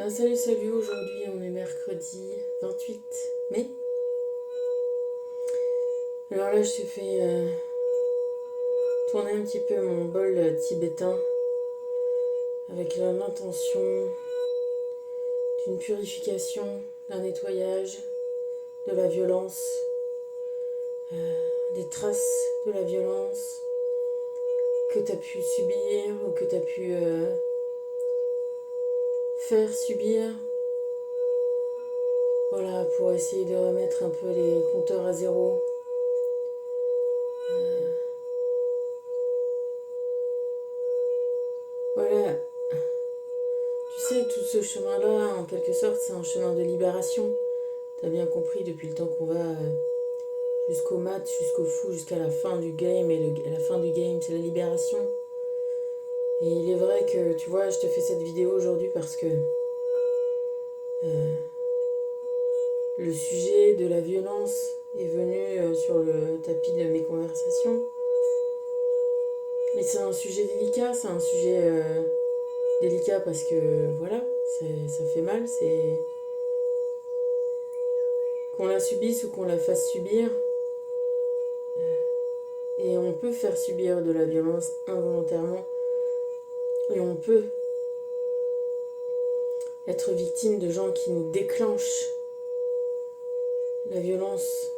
Salut, aujourd'hui on est mercredi 28 mai. Alors là je te fais tourner un petit peu mon bol tibétain avec l'intention d'une purification, d'un nettoyage, de la violence, des traces de la violence que tu as pu subir ou que tu as pu faire subir. Voilà, pour essayer de remettre un peu les compteurs à zéro. Voilà, tu sais, tout ce chemin-là, en quelque sorte, c'est un chemin de libération. T'as bien compris depuis le temps qu'on va jusqu'au mat, jusqu'au fou, jusqu'à la fin du game. Et la fin du game, c'est la libération. Et il est vrai que, tu vois, je te fais cette vidéo aujourd'hui parce que le sujet de la violence est venu sur le tapis de mes conversations. Et c'est un sujet délicat, c'est un sujet délicat parce que, voilà, ça fait mal, c'est... Qu'on la subisse ou qu'on la fasse subir, et on peut faire subir de la violence involontairement, et on peut être victime de gens qui nous déclenchent la violence,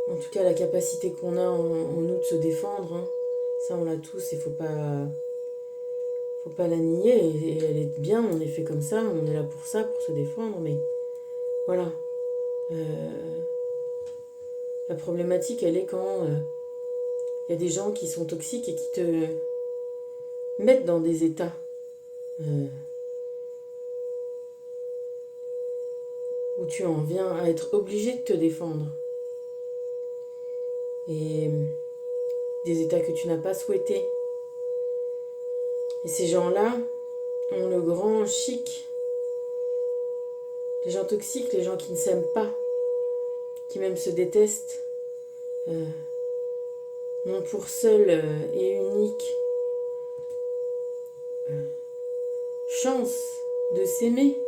en tout cas la capacité qu'on a en nous de se défendre, hein. Ça on l'a tous, il faut pas la nier, et elle est bien, on est fait comme ça, on est là pour ça, pour se défendre, mais voilà. La problématique, elle est quand y a des gens qui sont toxiques et qui te mettent dans des états où tu en viens à être obligé de te défendre. Et des états que tu n'as pas souhaités. Et ces gens-là ont le grand chic. Les gens toxiques, les gens qui ne s'aiment pas, qui même se détestent, n'ont pour seule et unique chance de s'aimer.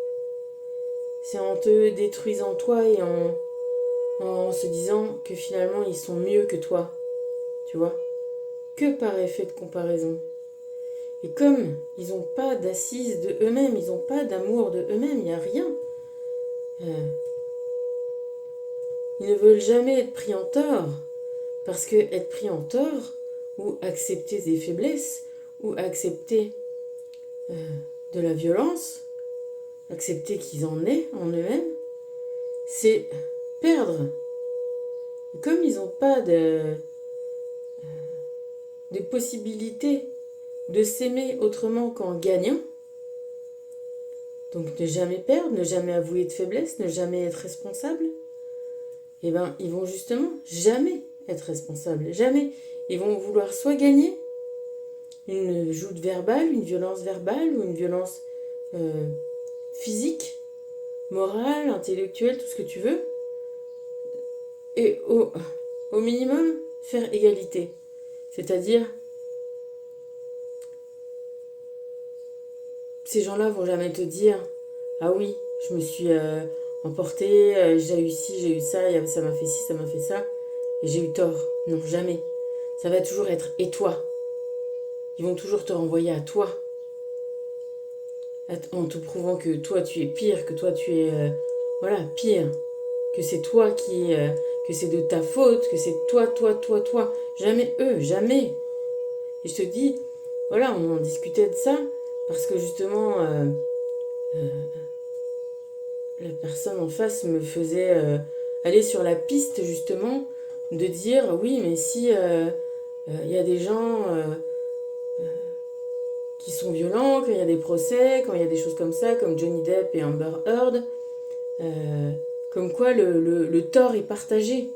C'est en te détruisant toi et en se disant que finalement ils sont mieux que toi, tu vois, que par effet de comparaison. Et comme ils n'ont pas d'assise de eux-mêmes, ils n'ont pas d'amour de eux-mêmes, il n'y a rien. Ils ne veulent jamais être pris en tort, parce que être pris en tort, ou accepter des faiblesses, ou accepter de la violence, accepter qu'ils en aient en eux-mêmes, c'est perdre. Et comme ils n'ont pas de possibilités de s'aimer autrement qu'en gagnant, donc ne jamais perdre, ne jamais avouer de faiblesse, ne jamais être responsable, et ben ils vont justement jamais être responsables, jamais. Ils vont vouloir soit gagner une joute verbale, une violence verbale ou une violence physique, morale, intellectuelle, tout ce que tu veux, et au minimum faire égalité. C'est-à-dire, ces gens-là vont jamais te dire « Ah oui, je me suis emportée, j'ai eu ci, j'ai eu ça, ça m'a fait ci, ça m'a fait ça, et j'ai eu tort. » Non, jamais. Ça va toujours être « Et toi ?» Ils vont toujours te renvoyer à toi, en te prouvant que toi tu es pire, que toi tu es pire, que c'est toi que c'est de ta faute, que c'est toi. Jamais eux, jamais. Et je te dis, voilà, on en discutait de ça parce que justement la personne en face me faisait aller sur la piste justement de dire oui, mais si y a des gens qui sont violents, quand il y a des procès, quand il y a des choses comme ça, comme Johnny Depp et Amber Heard, comme quoi le tort est partagé.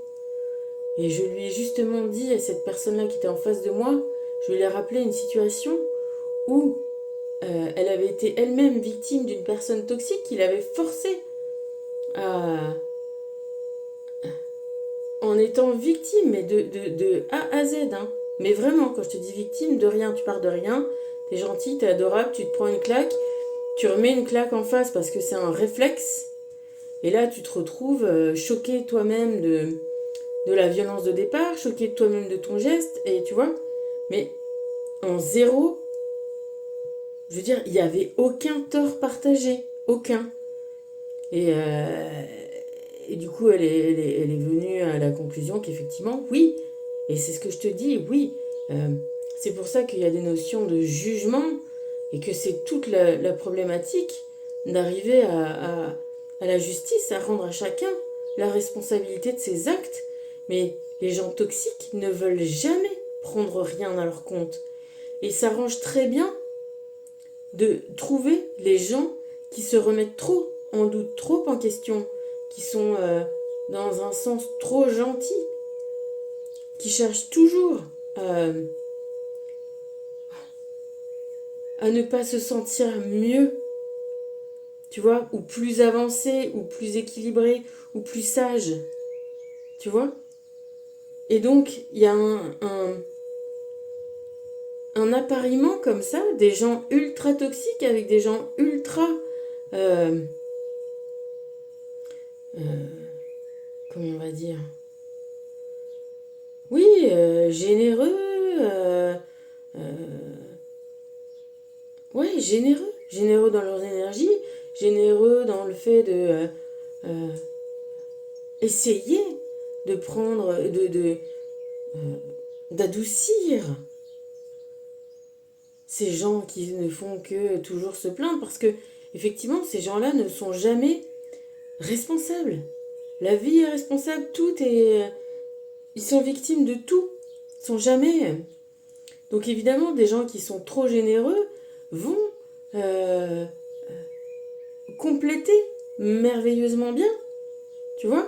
Et je lui ai justement dit à cette personne-là qui était en face de moi, je lui ai rappelé une situation où elle avait été elle-même victime d'une personne toxique qui l'avait forcée en étant victime, mais de A à Z, hein. Mais vraiment, quand je te dis victime, de rien, tu pars de rien, t'es gentil, t'es adorable, tu te prends une claque, tu remets une claque en face parce que c'est un réflexe. Et là, tu te retrouves choqué toi-même de la violence de départ, choqué de toi-même de ton geste, et tu vois, mais en zéro, je veux dire, il n'y avait aucun tort partagé, aucun. Et, et du coup, elle est venue à la conclusion qu'effectivement, oui, et c'est ce que je te dis, oui, c'est pour ça qu'il y a des notions de jugement, et que c'est toute la problématique d'arriver à la justice, à rendre à chacun la responsabilité de ses actes. Mais les gens toxiques ne veulent jamais prendre rien à leur compte. Et ils s'arrangent très bien de trouver les gens qui se remettent trop en doute, trop en question, qui sont dans un sens trop gentil, qui cherchent toujours à ne pas se sentir mieux, tu vois, ou plus avancé, ou plus équilibré, ou plus sage, tu vois. Et donc, il y a un appariement comme ça, des gens ultra toxiques avec des gens ultra... euh, comment on va dire? Oui, généreux. Euh, ouais, généreux. Généreux dans leurs énergies, généreux dans le fait de euh, essayer de prendre, d'adoucir ces gens qui ne font que toujours se plaindre parce que, effectivement, ces gens-là ne sont jamais responsables. La vie est responsable, tout est. Ils sont victimes de tout. Ils sont jamais. Donc, évidemment, des gens qui sont trop généreux vont euh, compléter merveilleusement bien. Tu vois?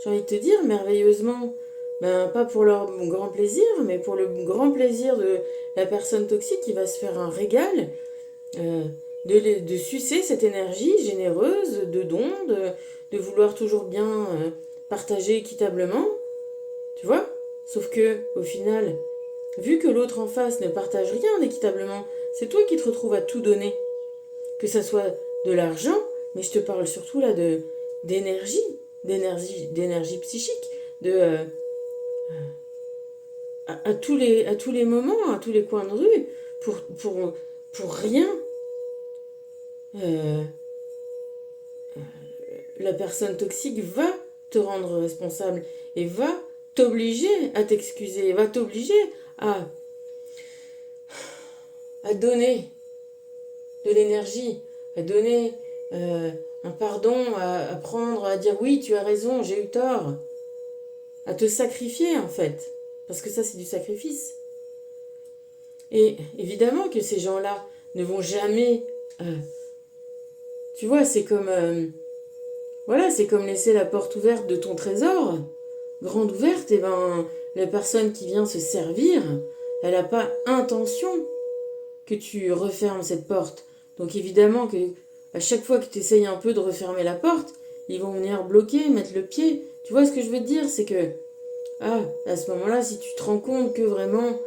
J'ai envie de te dire, merveilleusement, ben, pas pour leur grand plaisir, mais pour le grand plaisir de la personne toxique qui va se faire un régal euh, de sucer cette énergie généreuse, de don, de vouloir toujours bien partager équitablement, tu vois? Sauf que, au final, vu que l'autre en face ne partage rien équitablement, c'est toi qui te retrouves à tout donner. Que ça soit de l'argent, mais je te parle surtout là d'énergie psychique, de à tous les moments, à tous les coins de rue, pour rien. Euh, la personne toxique va te rendre responsable et va t'obliger à t'excuser, va t'obliger à, à donner de l'énergie, à donner un pardon, à prendre, à dire oui, tu as raison, j'ai eu tort, à te sacrifier en fait, parce que ça c'est du sacrifice. Et évidemment que ces gens-là ne vont jamais, tu vois, c'est comme, voilà, c'est comme laisser la porte ouverte de ton trésor, grande ouverte, et ben la personne qui vient se servir, elle n'a pas intention que tu refermes cette porte. Donc évidemment que à chaque fois que tu essayes un peu de refermer la porte, ils vont venir bloquer, mettre le pied. Tu vois ce que je veux te dire? C'est que, à ce moment-là, si tu te rends compte que vraiment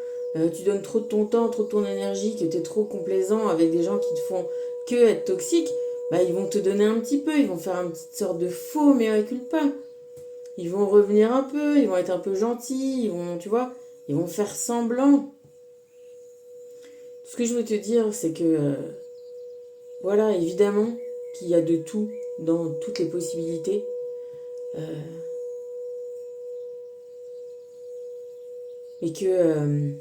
tu donnes trop de ton temps, trop de ton énergie, que tu es trop complaisant avec des gens qui te font que être toxiques, bah ils vont te donner un petit peu, ils vont faire une petite sorte de faux mea culpa. Ils vont revenir un peu, ils vont être un peu gentils, ils vont, tu vois, ils vont faire semblant. Ce que je veux te dire, c'est que, voilà, évidemment qu'il y a de tout dans toutes les possibilités. Euh, et que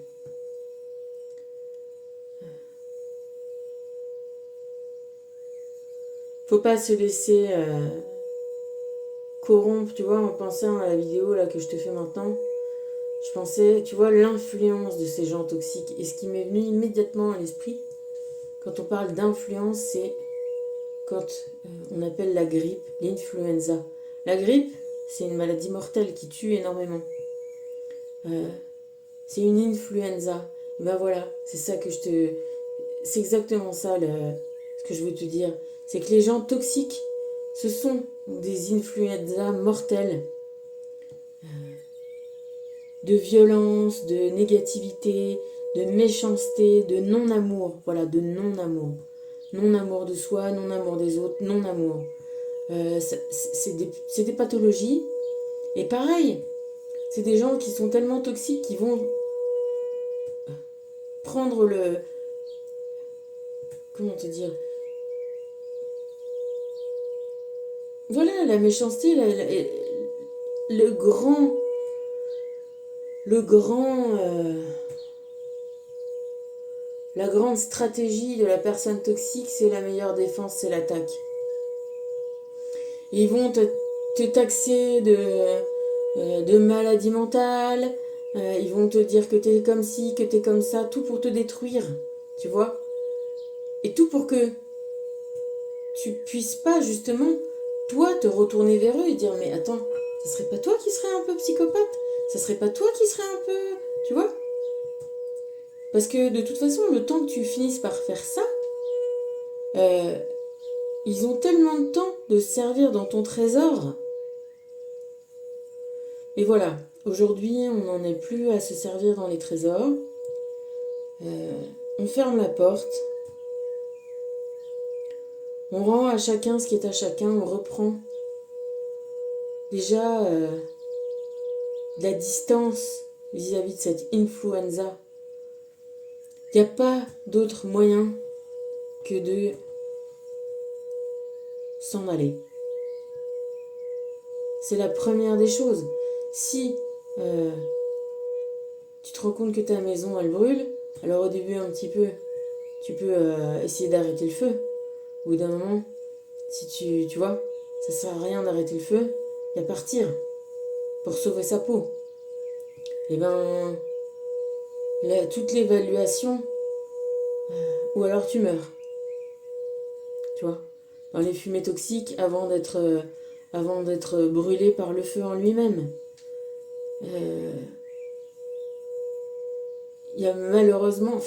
faut pas se laisser corrompre, tu vois, en pensant à la vidéo là que je te fais maintenant. Je pensais, tu vois, l'influence de ces gens toxiques. Et ce qui m'est venu immédiatement à l'esprit, quand on parle d'influence, c'est quand on appelle la grippe l'influenza. La grippe, c'est une maladie mortelle qui tue énormément. C'est une influenza. Et ben voilà, c'est ça que je te... C'est exactement ça ce que je veux te dire. C'est que les gens toxiques, ce sont des influenza mortelles. De violence, de négativité, de méchanceté, de non-amour. Voilà, de non-amour. non-amour de soi, non-amour des autres, non-amour. C'est des pathologies. Et pareil, c'est des gens qui sont tellement toxiques qu'ils vont prendre le... Comment te dire? Voilà, la méchanceté, le grand... Le grand... la grande stratégie de la personne toxique, c'est la meilleure défense, c'est l'attaque. Ils vont te taxer de maladie mentale, ils vont te dire que t'es comme ci, que t'es comme ça, tout pour te détruire, tu vois. Et tout pour que tu puisses pas justement, toi, te retourner vers eux et dire mais attends, ça serait pas toi qui serais un peu psychopathe? Ça serait pas toi qui serais un peu... Tu vois? Parce que de toute façon, le temps que tu finisses par faire ça, ils ont tellement de temps de servir dans ton trésor. Et voilà, aujourd'hui, on n'en est plus à se servir dans les trésors. On ferme la porte. On rend à chacun ce qui est à chacun. On reprend déjà de la distance vis-à-vis de cette influenza. Il n'y a pas d'autre moyen que de s'en aller. C'est la première des choses. Si tu te rends compte que ta maison, elle brûle, alors au début un petit peu, tu peux essayer d'arrêter le feu. Au bout d'un moment, si tu vois, ça sert à rien d'arrêter le feu, il y a partir pour sauver sa peau. Et ben, toute l'évaluation, ou alors tu meurs. Tu vois, dans les fumées toxiques avant d'être brûlé par le feu en lui-même. Il y a malheureusement,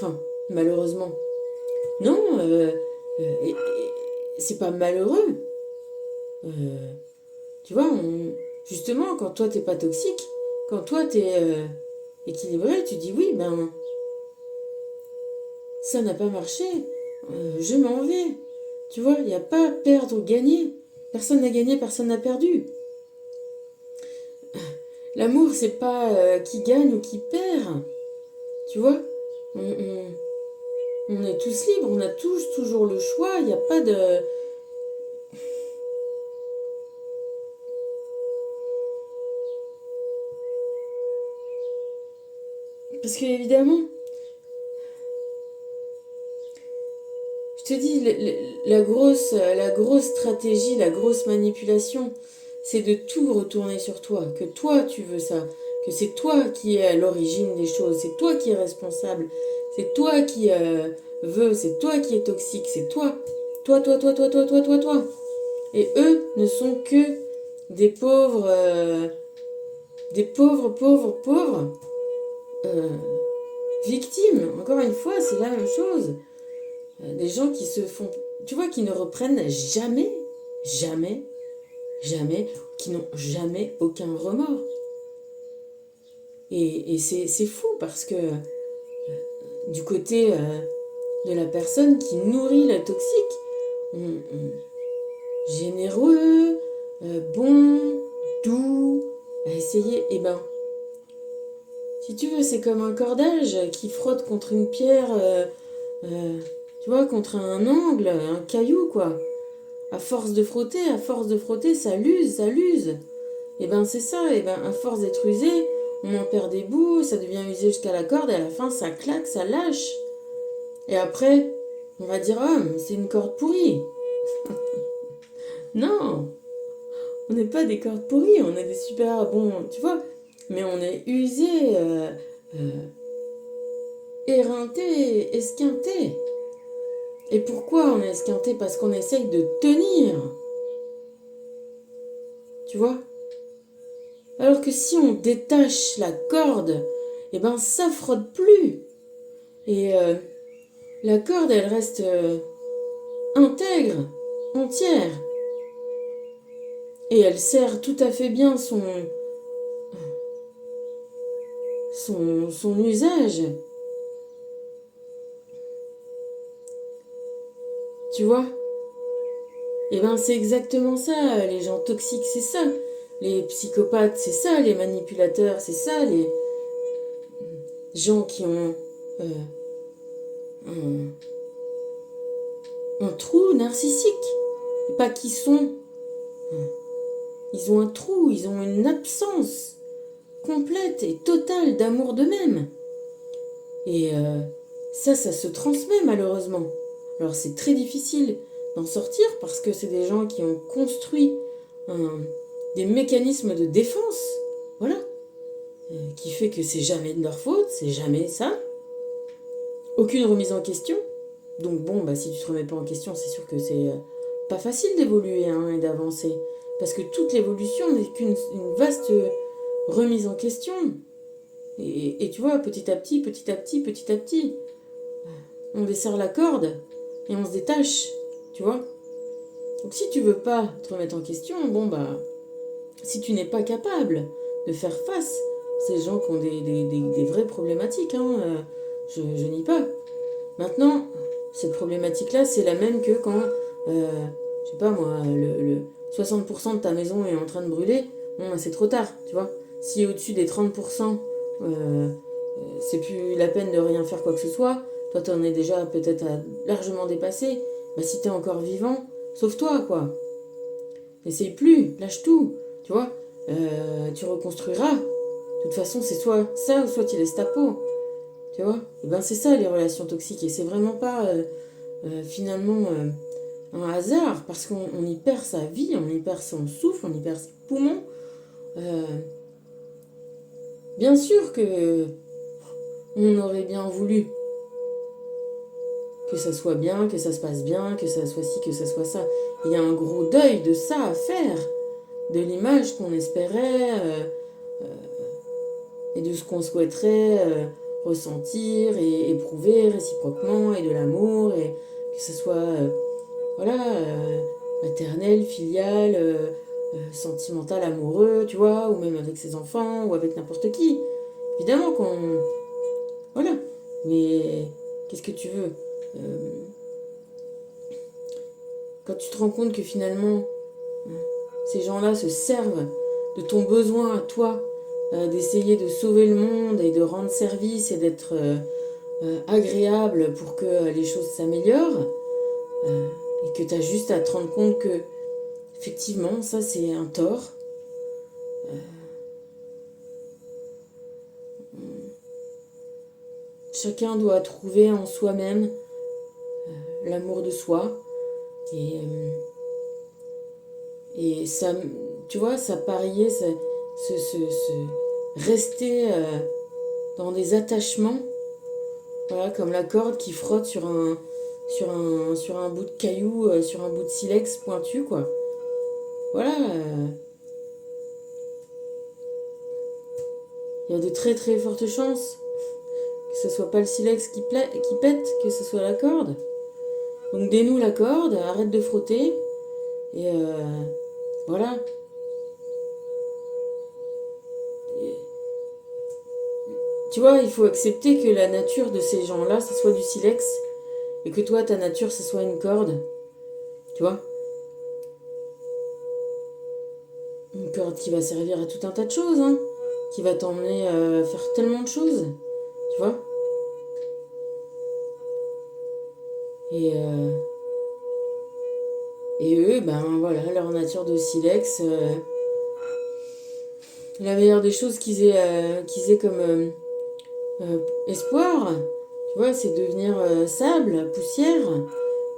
non, c'est pas malheureux. Tu vois, justement, quand toi t'es pas toxique, quand toi t'es équilibré, tu dis oui, ben, ça n'a pas marché, je m'en vais. Tu vois, il n'y a pas perdre ou gagner. Personne n'a gagné, personne n'a perdu. L'amour, c'est pas qui gagne ou qui perd. Tu vois, on est tous libres, on a tous toujours le choix, il n'y a pas de... Parce que évidemment, je te dis, la grosse stratégie, la grosse manipulation, c'est de tout retourner sur toi, que toi tu veux ça, que c'est toi qui es à l'origine des choses, c'est toi qui es responsable, c'est toi qui veux, c'est toi qui es toxique, c'est toi. Toi. Et eux ne sont que des pauvres, pauvres victimes. Encore une fois, c'est la même chose. Des gens qui se font, tu vois, qui ne reprennent jamais, qui n'ont jamais aucun remords. Et c'est fou parce que du côté de la personne qui nourrit la toxique, généreux, bon, doux, à essayer, eh ben, si tu veux, c'est comme un cordage qui frotte contre une pierre, tu vois, contre un angle, un caillou, quoi. À force de frotter, ça l'use. Et ben c'est ça, et ben à force d'être usé, on en perd des bouts, ça devient usé jusqu'à la corde, et à la fin ça claque, ça lâche. Et après, on va dire, ah, mais c'est une corde pourrie. Non, on n'est pas des cordes pourries, on est des super bons, tu vois, mais on est usé, éreinté, esquinté. Et pourquoi on est esquinté? Parce qu'on essaye de tenir. Tu vois? Alors que si on détache la corde, eh ben ça frotte plus. Et la corde, elle reste intègre, entière. Et elle sert tout à fait bien son usage. tu vois. Et ben c'est exactement ça, les gens toxiques c'est ça, les psychopathes c'est ça, les manipulateurs c'est ça, les gens qui ont un, un trou narcissique, et pas qui sont, ils ont un trou, ils ont une absence complète et totale d'amour d'eux-mêmes. Et ça se transmet malheureusement. Alors c'est très difficile d'en sortir parce que c'est des gens qui ont construit des mécanismes de défense, voilà, qui fait que c'est jamais de leur faute, c'est jamais ça. Aucune remise en question. Donc bon, bah si tu te remets pas en question, c'est sûr que c'est pas facile d'évoluer et d'avancer. Parce que toute l'évolution n'est qu'une vaste remise en question. Et tu vois, petit à petit, on desserre la corde et on se détache, tu vois. Donc si tu veux pas te remettre en question, bon bah, si tu n'es pas capable de faire face à ces gens qui ont des vraies problématiques, je nie pas. Maintenant, cette problématique-là, c'est la même que quand, je sais pas moi, le 60% de ta maison est en train de brûler, bon, c'est trop tard, tu vois. Si au-dessus des 30%, c'est plus la peine de rien faire quoi que ce soit, toi t'en es déjà peut-être largement dépassé, bah si t'es encore vivant, sauve-toi quoi. N'essaye plus, lâche tout, tu vois. Tu reconstruiras. De toute façon, c'est soit ça ou soit tu laisses ta peau, tu vois. Et ben c'est ça les relations toxiques et c'est vraiment pas finalement un hasard parce qu'on y perd sa vie, on y perd son souffle, on y perd ses poumons. Bien sûr que on aurait bien voulu que ça soit bien, que ça se passe bien, que ça soit ci, que ça soit ça. Il y a un gros deuil de ça à faire, de l'image qu'on espérait et de ce qu'on souhaiterait ressentir et éprouver réciproquement et de l'amour et que ce soit voilà maternel, filial, sentimental, amoureux, tu vois, ou même avec ses enfants ou avec n'importe qui. Évidemment qu'on voilà, mais qu'est-ce que tu veux quand tu te rends compte que finalement ces gens-là se servent de ton besoin à toi d'essayer de sauver le monde et de rendre service et d'être agréable pour que les choses s'améliorent et que tu as juste à te rendre compte que effectivement ça c'est un tort. Chacun doit trouver en soi-même l'amour de soi et ça, tu vois, ça parier, rester dans des attachements, voilà, comme la corde qui frotte sur un bout de caillou, sur un bout de silex pointu, quoi. Voilà, il y a de très très fortes chances que ce soit pas le silex qui pète, que ce soit la corde. Donc dénoue la corde, arrête de frotter, et voilà. Et, tu vois, il faut accepter que la nature de ces gens-là, ce soit du silex, et que toi, ta nature, ce soit une corde. Tu vois? Une corde qui va servir à tout un tas de choses, hein, qui va t'emmener à faire tellement de choses, tu vois? Et, euh, et eux, ben voilà, leur nature de silex, la meilleure des choses qu'ils aient comme espoir, tu vois, c'est devenir sable, poussière,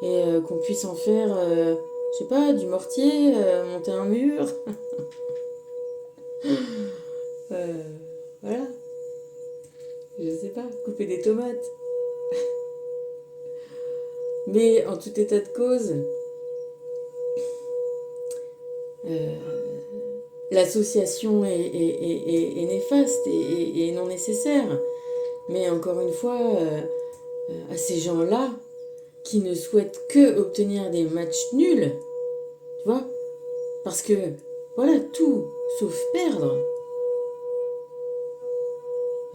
et qu'on puisse en faire, je sais pas, du mortier, monter un mur. Euh, voilà, je sais pas, couper des tomates. Mais en tout état de cause, l'association est néfaste et non nécessaire. Mais encore une fois, à ces gens-là qui ne souhaitent que obtenir des matchs nuls, tu vois, parce que voilà, tout sauf perdre.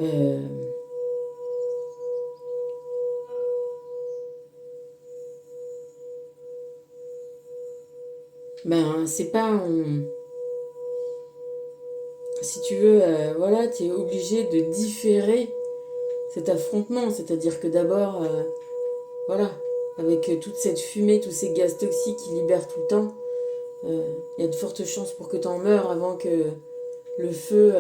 Euh, ben c'est pas si tu veux, voilà, tu es obligé de différer cet affrontement. C'est-à-dire que d'abord, voilà, avec toute cette fumée, tous ces gaz toxiques qui libèrent tout le temps, il y a de fortes chances pour que tu en meures avant que le feu,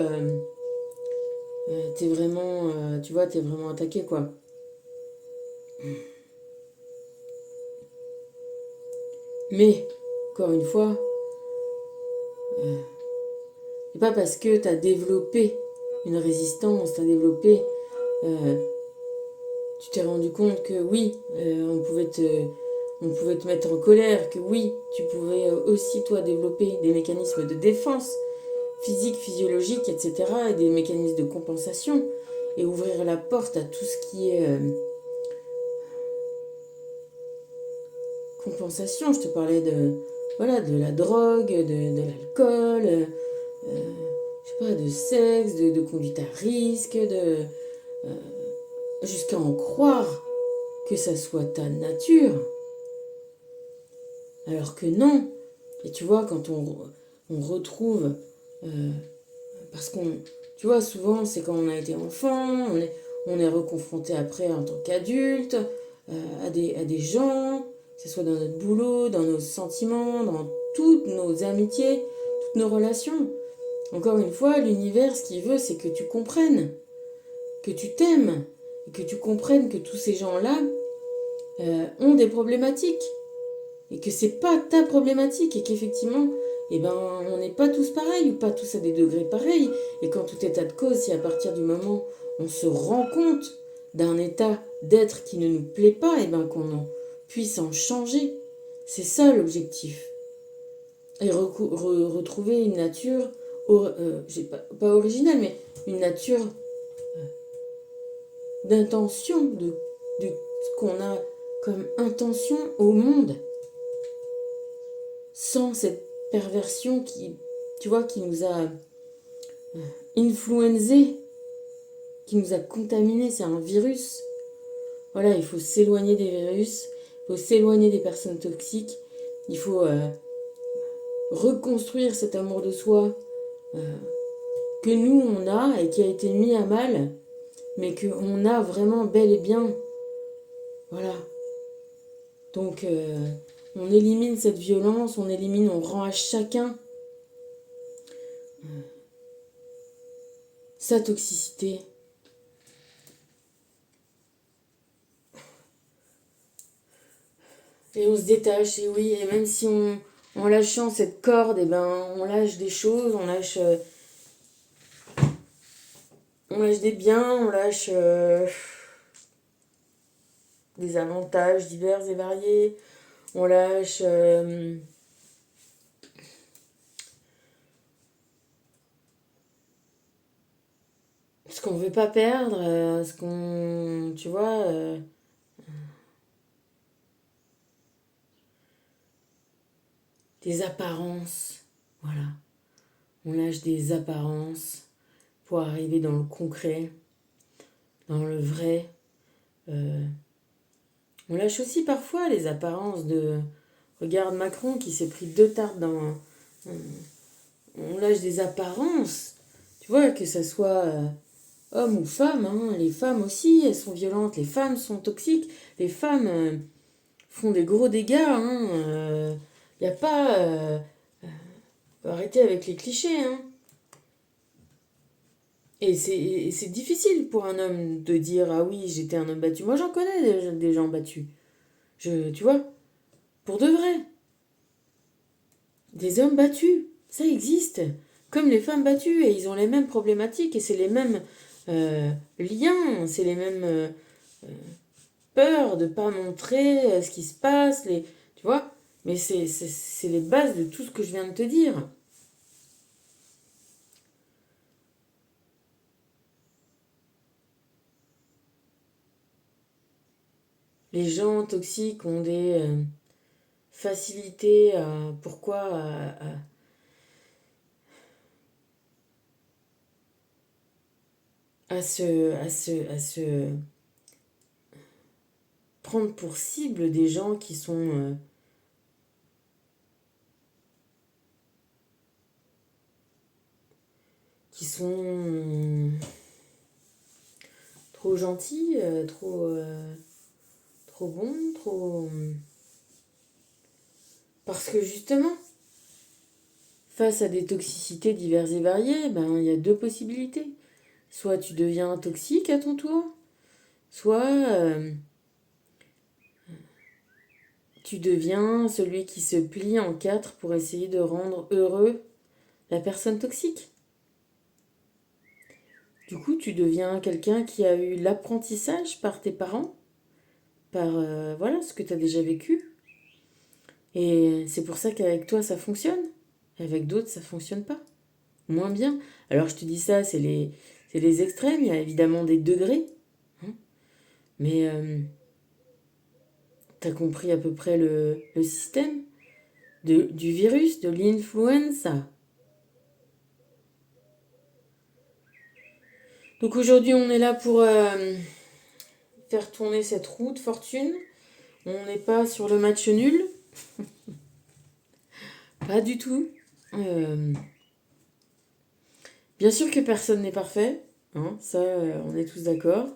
t'es vraiment, tu vois, t'es vraiment attaqué, quoi. Mais, encore une fois, c'est pas parce que tu as développé une résistance, tu as développé, euh, tu t'es rendu compte que oui, on pouvait te mettre en colère, que oui, tu pouvais aussi toi développer des mécanismes de défense physique, physiologique, etc., et des mécanismes de compensation, et ouvrir la porte à tout ce qui est compensation. Je te parlais de, voilà, de la drogue, de l'alcool, je sais pas, de sexe, de conduite à risque, jusqu'à en croire que ça soit ta nature, alors que non. Et tu vois, quand on retrouve, euh, parce qu'on, tu vois, souvent c'est quand on a été enfant, on est reconfronté après en tant qu'adulte à des gens, que ce soit dans notre boulot, dans nos sentiments, dans toutes nos amitiés, toutes nos relations. Encore une fois, l'univers, ce qu'il veut, c'est que tu comprennes, que tu t'aimes, et que tu comprennes que tous ces gens-là ont des problématiques, et que c'est pas ta problématique, et qu'effectivement, eh ben, on n'est pas tous pareils, ou pas tous à des degrés pareils, et quand tout état de cause, si à partir du moment où on se rend compte d'un état d'être qui ne nous plaît pas, et ben qu'on en puisse en changer. C'est ça l'objectif. Et retrouver une nature, pas originale, mais une nature d'intention, de ce qu'on a comme intention au monde, sans cette perversion qui, tu vois, qui nous a influencés, qui nous a contaminés. C'est un virus. Voilà, il faut s'éloigner des virus, il faut s'éloigner des personnes toxiques, il faut reconstruire cet amour de soi que nous on a et qui a été mis à mal, mais qu'on a vraiment bel et bien. Voilà. Donc on élimine cette violence, on rend à chacun sa toxicité. Et on se détache, et oui, et même si en lâchant cette corde, et ben, on lâche des choses, on lâche des biens, on lâche des avantages divers et variés, on lâche ce qu'on veut pas perdre, ce qu'on, tu vois, des apparences, voilà. On lâche des apparences pour arriver dans le concret, dans le vrai. Euh, on lâche aussi parfois les apparences de... Regarde Macron qui s'est pris 2 tartes dans... On lâche des apparences. Tu vois, que ça soit homme ou femme, hein. Les femmes aussi, elles sont violentes. Les femmes sont toxiques. Les femmes font des gros dégâts. Hein. Y a pas... faut arrêter avec les clichés. Hein. Et c'est difficile pour un homme de dire ah oui, j'étais un homme battu. Moi, j'en connais des gens battus. Tu vois, pour de vrai. Des hommes battus, ça existe. Comme les femmes battues, et ils ont les mêmes problématiques, et c'est les mêmes liens, c'est les mêmes peurs de ne pas montrer ce qui se passe, tu vois. Mais c'est les bases de tout ce que je viens de te dire. Les gens toxiques ont des facilités pourquoi à se prendre pour cible des gens qui sont qui sont trop gentils, trop bons, trop... Parce que justement, face à des toxicités diverses et variées, ben, il y a deux possibilités. Soit tu deviens toxique à ton tour, soit tu deviens celui qui se plie en quatre pour essayer de rendre heureux la personne toxique. Du coup, tu deviens quelqu'un qui a eu l'apprentissage par tes parents, par voilà ce que tu as déjà vécu. Et c'est pour ça qu'avec toi, ça fonctionne. Avec d'autres, ça fonctionne pas. Moins bien. Alors, je te dis ça, c'est les extrêmes. Il y a évidemment des degrés. Hein, mais tu as compris à peu près le système du virus, de l'influenza. Donc aujourd'hui, on est là pour faire tourner cette roue de fortune. On n'est pas sur le match nul. Pas du tout. Bien sûr que personne n'est parfait. Hein, ça, on est tous d'accord.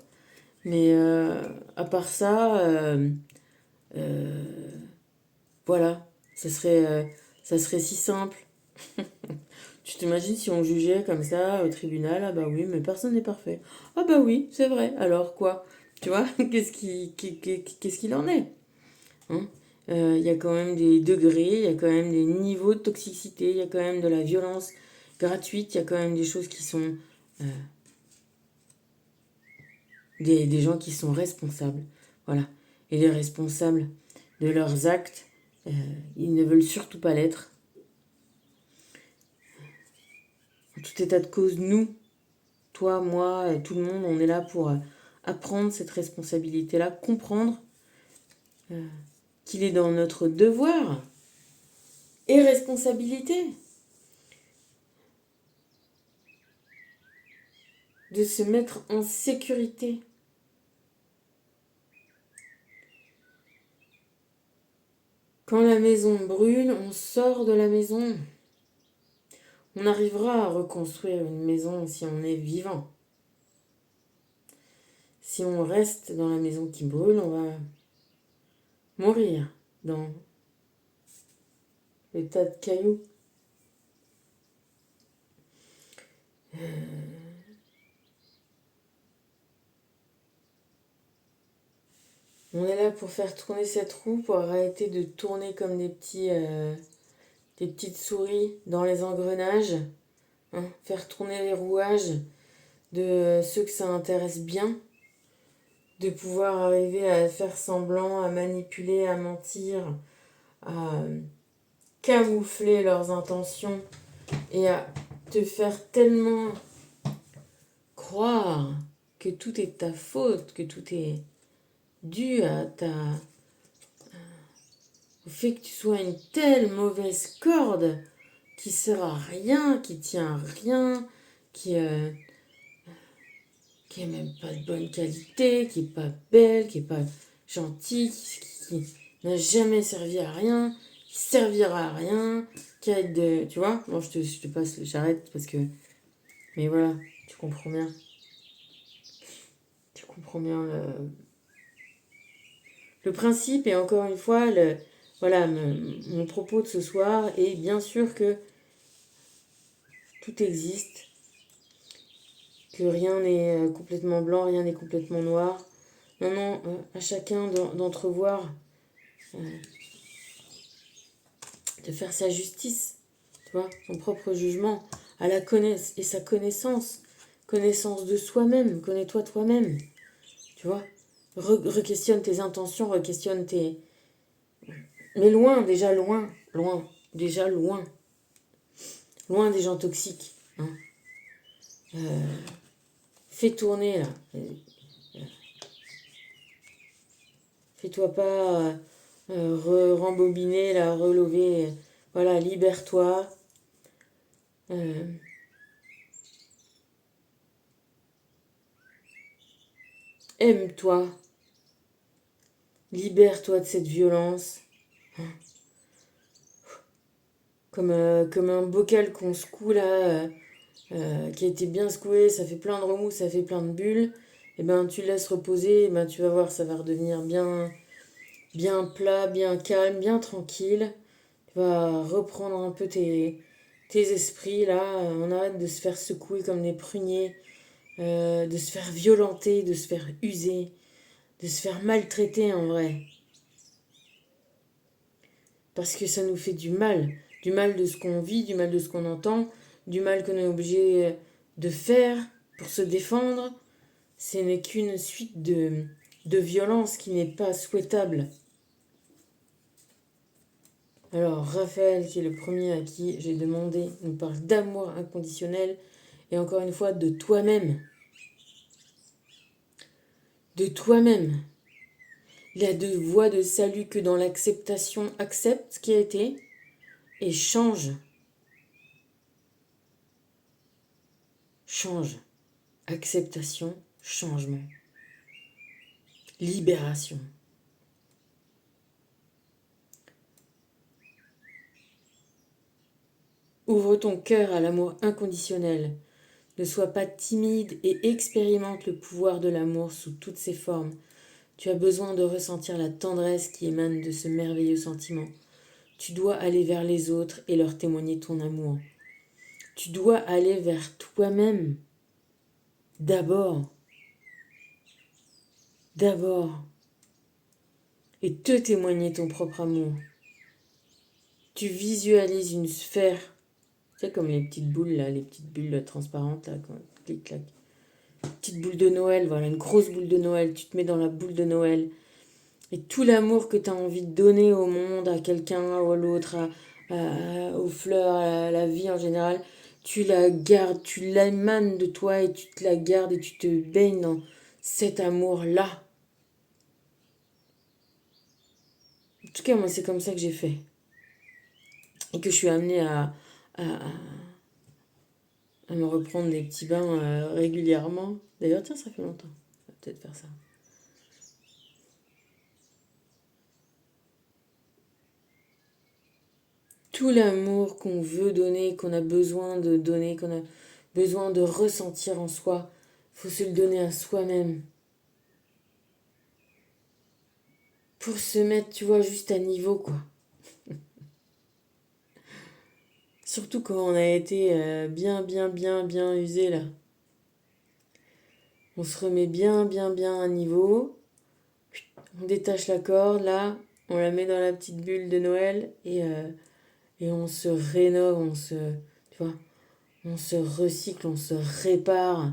Mais à part ça, voilà. Ça serait si simple. Tu t'imagines si on jugeait comme ça au tribunal? Ah bah oui, mais personne n'est parfait. Ah bah oui, c'est vrai. Alors quoi? Tu vois, qu'est-ce qu'il en est? Hein, y a quand même des degrés, il y a quand même des niveaux de toxicité, il y a quand même de la violence gratuite, il y a quand même des choses qui sont... des gens qui sont responsables. Voilà. Et les responsables de leurs actes, ils ne veulent surtout pas l'être. En tout état de cause, nous, toi, moi, et tout le monde, on est là pour apprendre cette responsabilité-là, comprendre qu'il est dans notre devoir et responsabilité de se mettre en sécurité. Quand la maison brûle, on sort de la maison. On arrivera à reconstruire une maison si on est vivant. Si on reste dans la maison qui brûle, on va mourir dans le tas de cailloux. On est là pour faire tourner cette roue, pour arrêter de tourner comme des petites souris dans les engrenages. Hein, faire tourner les rouages de ceux que ça intéresse bien. De pouvoir arriver à faire semblant, à manipuler, à mentir, à camoufler leurs intentions et à te faire tellement croire que tout est ta faute, que tout est dû au fait que tu sois une telle mauvaise corde qui sert à rien, qui tient à rien, qui est même pas de bonne qualité, qui est pas belle, qui est pas gentille, qui n'a jamais servi à rien, qui servira à rien, qui a de... Tu vois? Bon, je te passe, j'arrête parce que... Mais voilà, tu comprends bien. Tu comprends bien le principe et encore une fois, voilà, mon propos de ce soir est bien sûr que tout existe, que rien n'est complètement blanc, rien n'est complètement noir. Non, non, à chacun d'entrevoir, de faire sa justice, tu vois, son propre jugement, à la connaisse et sa connaissance de soi-même, connais-toi toi-même, tu vois. Re-questionne tes intentions, re-questionne tes... Mais loin, déjà loin, loin, déjà loin. Loin des gens toxiques. Hein. Fais tourner, là. Fais-toi pas rembobiner, là, relever. Voilà, libère-toi. Aime-toi. Libère-toi de cette violence. Hein. Comme un bocal qu'on secoue, là, qui a été bien secoué, ça fait plein de remous, ça fait plein de bulles, et ben tu le laisses reposer, et ben tu vas voir, ça va redevenir bien, bien plat, bien calme, bien tranquille. Tu vas reprendre un peu tes esprits là, on arrête de se faire secouer comme des pruniers, de se faire violenter, de se faire user, de se faire maltraiter en vrai. Parce que ça nous fait du mal de ce qu'on vit, du mal de ce qu'on entend, du mal qu'on est obligé de faire pour se défendre. Ce n'est qu'une suite de violences qui n'est pas souhaitable. Alors, Raphaël, qui est le premier à qui j'ai demandé, nous parle d'amour inconditionnel et encore une fois de toi-même. De toi-même. Il y a de voies de salut que dans l'acceptation. Accepte ce qui a été et change. Change. Acceptation, changement. Libération. Ouvre ton cœur à l'amour inconditionnel. Ne sois pas timide et expérimente le pouvoir de l'amour sous toutes ses formes. Tu as besoin de ressentir la tendresse qui émane de ce merveilleux sentiment. Tu dois aller vers les autres et leur témoigner ton amour. Tu dois aller vers toi-même. D'abord. Et te témoigner ton propre amour. Tu visualises une sphère. Tu sais, comme les petites boules là, les petites bulles transparentes là, quand clic-clac. Petite boule de Noël, voilà, une grosse boule de Noël. Tu te mets dans la boule de Noël. Et tout l'amour que tu as envie de donner au monde, à quelqu'un ou à l'autre, aux fleurs, à la vie en général, tu la gardes, tu l'émanes de toi et tu te la gardes et tu te baignes dans cet amour-là. En tout cas, moi, c'est comme ça que j'ai fait. Et que je suis amenée à me reprendre des petits bains régulièrement. D'ailleurs, tiens, ça fait longtemps. On va peut-être faire ça. Tout l'amour qu'on veut donner, qu'on a besoin de donner, qu'on a besoin de ressentir en soi, faut se le donner à soi-même. Pour se mettre, tu vois, juste à niveau, quoi. Surtout quand on a été bien usé, là. On se remet bien à niveau. On détache la corde, là. On la met dans la petite bulle de Noël et on se rénove, tu vois, on se recycle, on se répare.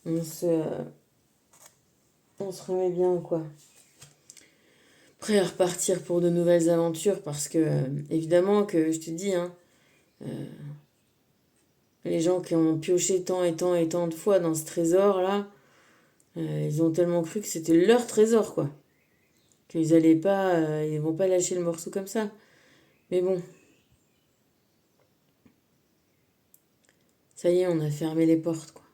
On se remet bien, quoi. Prêt à repartir pour de nouvelles aventures parce que, évidemment, que je te dis, hein, les gens qui ont pioché tant et tant de fois dans ce trésor-là, ils ont tellement cru que c'était leur trésor, quoi. Qu'ils allaient pas, ils vont pas lâcher le morceau comme ça. Mais bon, ça y est, on a fermé les portes, quoi.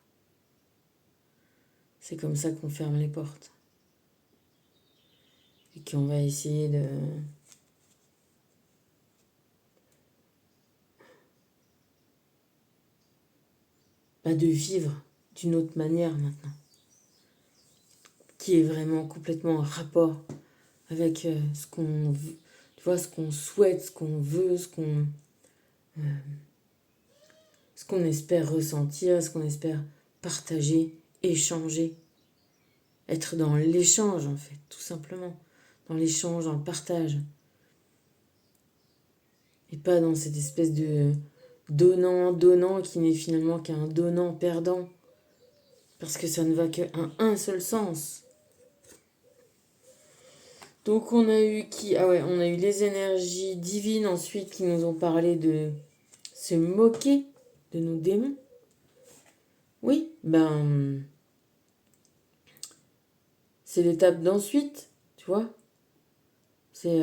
C'est comme ça qu'on ferme les portes. Et qu'on va essayer de vivre d'une autre manière maintenant. Qui est vraiment complètement en rapport avec ce qu'on veut, tu vois, ce qu'on souhaite, ce qu'on veut, ce qu'on espère ressentir, ce qu'on espère partager, échanger. Être dans l'échange, en fait, tout simplement. Dans l'échange, dans le partage. Et pas dans cette espèce de donnant qui n'est finalement qu'un donnant-perdant. Parce que ça ne va qu'à un seul sens. Donc on a eu qui? Ah ouais, on a eu les énergies divines ensuite qui nous ont parlé de se moquer de nos démons. Oui, c'est l'étape d'ensuite, tu vois. C'est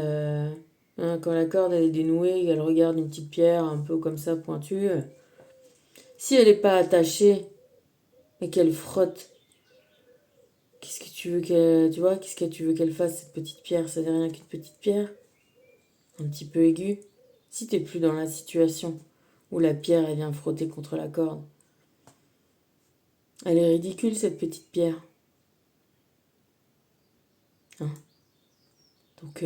quand la corde elle est dénouée, elle regarde une petite pierre un peu comme ça pointue. Si elle n'est pas attachée et qu'elle frotte, qu'est-ce que tu veux qu'elle, tu vois, qu'est-ce que tu veux qu'elle fasse cette petite pierre? Ça n'est rien qu'une petite pierre, un petit peu aiguë. Si t'es plus dans la situation où la pierre, elle vient frotter contre la corde. Elle est ridicule, cette petite pierre. Hein. Donc,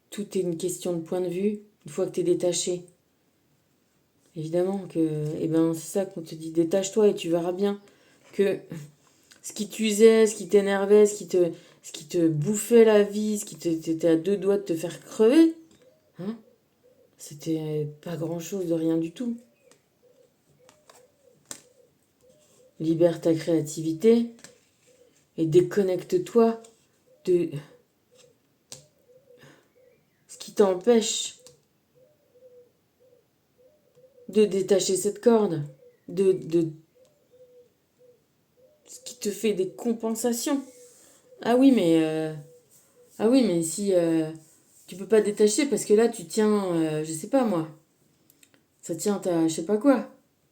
tout est une question de point de vue, une fois que tu es détaché. Évidemment que, c'est ça qu'on te dit, détache-toi et tu verras bien que ce qui t'usait, ce qui t'énervait, ce qui te bouffait la vie, t'était à deux doigts de te faire crever, hein, c'était pas grand-chose de rien du tout. Libère ta créativité et déconnecte-toi de ce qui t'empêche de détacher cette corde, de ce qui te fait des compensations. Ah oui, mais si tu peux pas détacher parce que là tu tiens, je sais pas moi, ça tient ta, je sais pas quoi,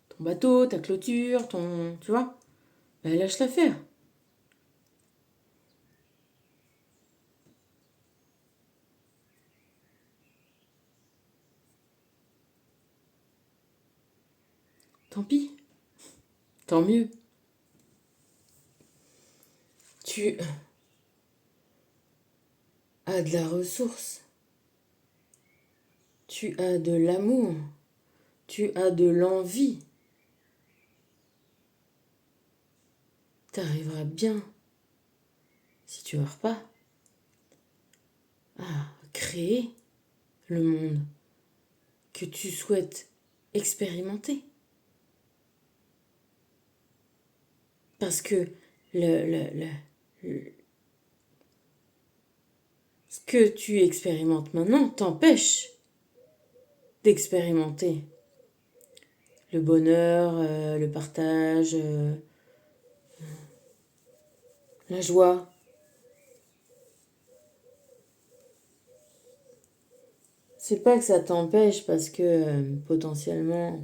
ton bateau, ta clôture, tu vois, bah, lâche l'affaire. Tant pis, tant mieux. Tu as de la ressource, tu as de l'amour, tu as de l'envie. T'arriveras bien, si tu heures pas, à créer le monde que tu souhaites expérimenter. Parce que le- ce que tu expérimentes maintenant t'empêche d'expérimenter le bonheur, le partage, la joie. C'est pas que ça t'empêche parce que potentiellement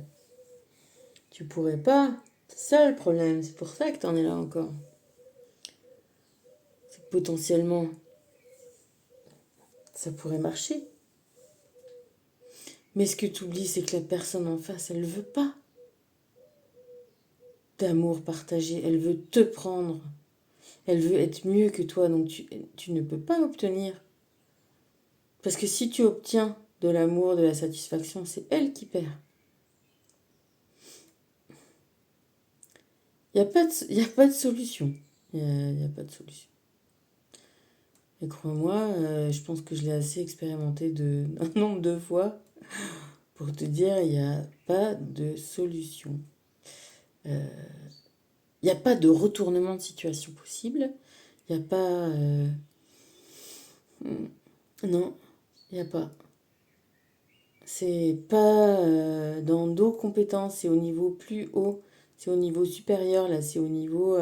tu pourrais pas. C'est ça le problème, c'est pour ça que t'en es là encore. C'est que potentiellement ça pourrait marcher. Mais ce que tu oublies, c'est que la personne en face, elle veut pas d'amour partagé, elle veut te prendre. Elle veut être mieux que toi, donc tu ne peux pas obtenir. Parce que si tu obtiens de l'amour, de la satisfaction, c'est elle qui perd. Il n'y a, y a pas de solution. Il n'y a pas de solution. Et crois-moi, je pense que je l'ai assez expérimenté un nombre de fois pour te dire, il n'y a pas de solution. Il n'y a pas de retournement de situation possible. Il n'y a pas... non, il n'y a pas. C'est pas dans nos compétences, c'est au niveau plus haut, c'est au niveau supérieur, là, c'est au niveau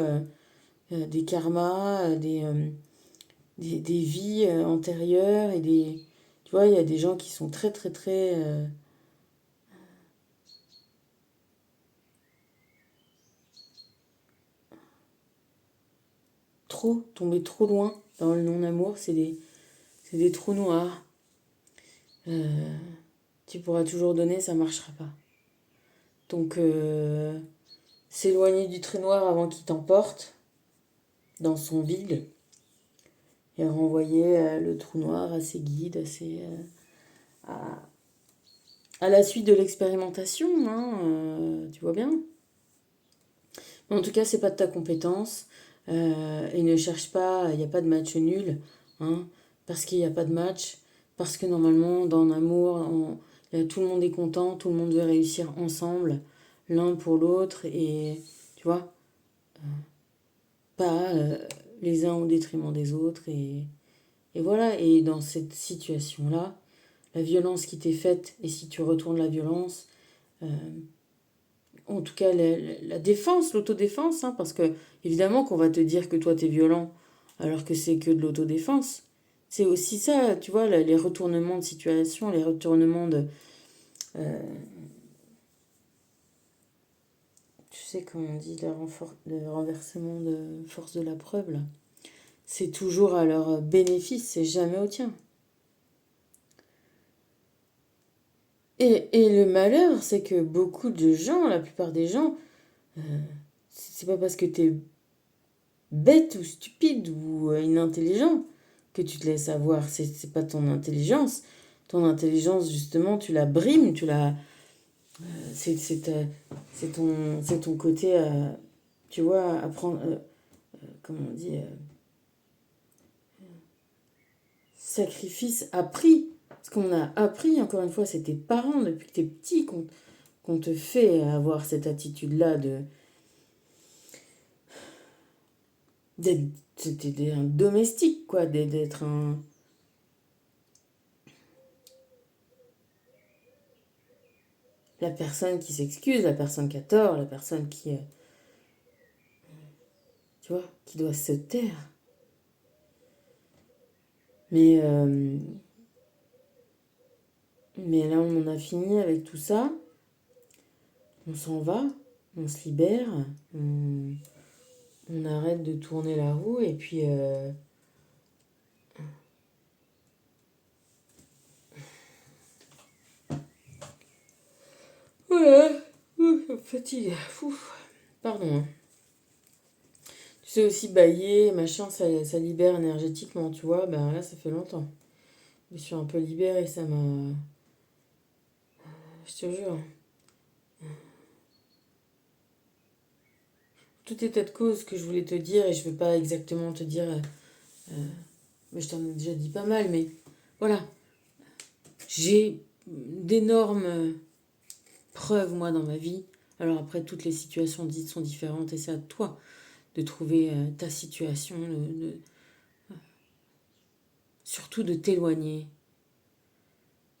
des karmas, des vies antérieures et des... Tu vois, il y a des gens qui sont très, très, très... tombés trop loin dans le non-amour, c'est des trous noirs. Euh, Tu pourras toujours donner, ça marchera pas. Donc, s'éloigner du trou noir avant qu'il t'emporte dans son vide et renvoyer le trou noir à ses guides, à, à la suite de l'expérimentation, hein, tu vois bien. Mais en tout cas, c'est pas de ta compétence. Et ne cherche pas, il n'y a pas de match nul, hein, parce qu'il n'y a pas de match, parce que normalement, dans l'amour, tout le monde est content, tout le monde veut réussir ensemble, l'un pour l'autre, et tu vois, pas les uns au détriment des autres, et voilà, et dans cette situation-là, la violence qui t'est faite, et si tu retournes la violence, euh, en tout cas la défense, l'autodéfense, hein, parce que évidemment qu'on va te dire que toi t'es violent alors que c'est que de l'autodéfense. C'est aussi ça, tu vois, les retournements de situation, les retournements euh, tu sais, comme on dit, le renversement de force de la preuve, là. C'est toujours à leur bénéfice, c'est jamais au tien. Et le malheur, c'est que beaucoup de gens, la plupart des gens, euh, c'est pas parce que t'es bête ou stupide ou inintelligent que tu te laisses avoir. C'est pas ton intelligence. Ton intelligence, justement, tu la brimes, tu la. C'est ton côté, tu vois, apprendre. Comment on dit sacrifice appris. Ce qu'on a appris, encore une fois, c'est tes parents depuis que t'es petit qu'on te fait avoir cette attitude-là d'être un domestique, quoi, d'être la personne qui s'excuse, la personne qui a tort, la personne qui, tu vois, qui doit se taire. Mais, euh, mais là, on en a fini avec tout ça. On s'en va, on se libère, on arrête de tourner la roue et puis voilà. Fatigue. Pardon. Hein. Tu sais aussi bailler, machin, ça libère énergétiquement, tu vois. Ben là, ça fait longtemps. Je me suis un peu libérée, ça m'a. Je te jure. Tout état de cause que je voulais te dire, et je ne veux pas exactement te dire. Mais je t'en ai déjà dit pas mal, mais voilà. J'ai d'énormes preuves, moi, dans ma vie. Alors après, toutes les situations dites sont différentes, et c'est à toi de trouver ta situation, surtout de t'éloigner.